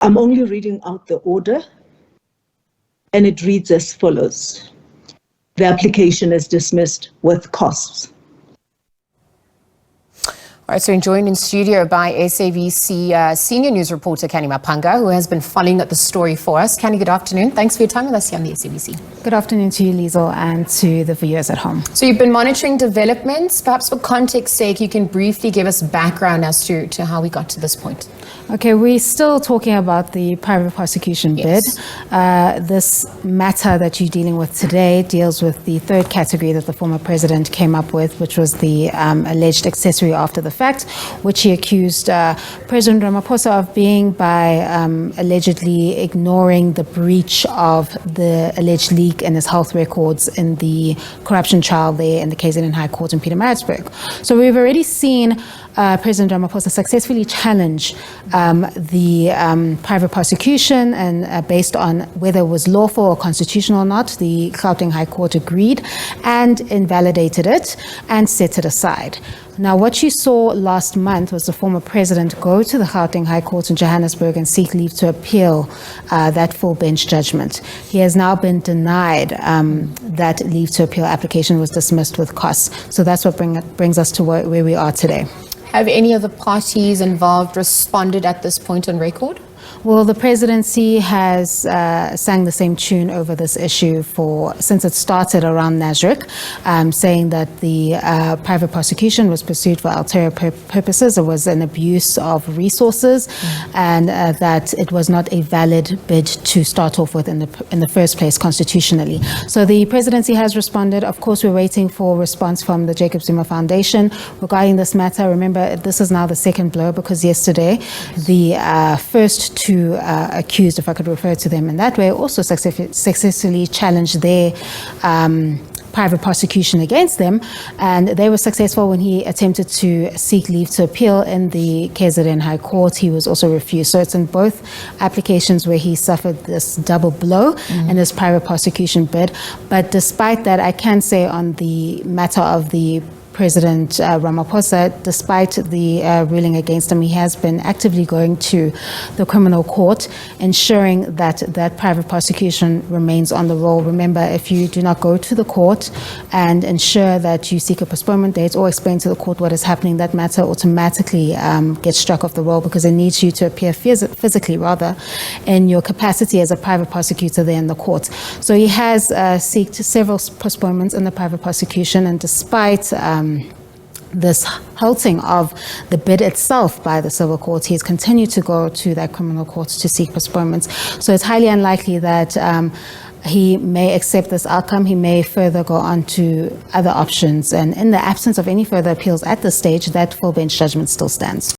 I'm only reading out the order, and it reads as follows. The application is dismissed with costs. All right, so I'm joined in studio by SABC senior news reporter Canny Maphanga, who has been following the story for us. Canny, good afternoon. Thanks for your time with us here on the SABC. Good afternoon to you, Liesl, and to the viewers at home. So you've been monitoring developments. Perhaps for context sake, you can briefly give us background as to how we got to this point. Okay, we're still talking about the private prosecution bid. This matter that you're dealing with today deals with the third category that the former president came up with, which was the alleged accessory after the fact, which he accused President Ramaphosa of being by allegedly ignoring the breach of the alleged leak in his health records in the corruption trial there in the KZN High Court in Pietermaritzburg. So we've already seen President Ramaphosa successfully challenge the private prosecution, and based on whether it was lawful or constitutional or not, the Gauteng High Court agreed and invalidated it and set it aside. Now, what you saw last month was the former president go to the Gauteng High Court in Johannesburg and seek leave to appeal that full bench judgment. He has now been denied that leave to appeal application was dismissed with costs. So that's what brings us to where we are today. Have any of the parties involved responded at this point on record? Well, the presidency has sang the same tune over this issue since it started around Nasrec, saying that the private prosecution was pursued for ulterior purposes. It was an abuse of resources, and that it was not a valid bid to start off with in the first place constitutionally. So the presidency has responded. Of course, we're waiting for response from the Jacob Zuma Foundation regarding this matter. Remember, this is now the second blow, because yesterday the first two accused, if I could refer to them in that way, also successfully challenged their private prosecution against them, and they were successful when he attempted to seek leave to appeal in the KZN High Court. He was also refused. So it's in both applications where he suffered this double blow in his private prosecution bid. But despite that, I can say on the matter of the President Ramaphosa, despite the ruling against him, he has been actively going to the criminal court, ensuring that that private prosecution remains on the roll. Remember, if you do not go to the court and ensure that you seek a postponement date or explain to the court what is happening, that matter automatically gets struck off the roll, because it needs you to appear physically, rather, in your capacity as a private prosecutor there in the court. So he has sought several postponements in the private prosecution, and despite this halting of the bid itself by the civil court, he has continued to go to that criminal court to seek postponements. So it's highly unlikely that he may accept this outcome. He may further go on to other options. And in the absence of any further appeals at this stage, that full bench judgment still stands.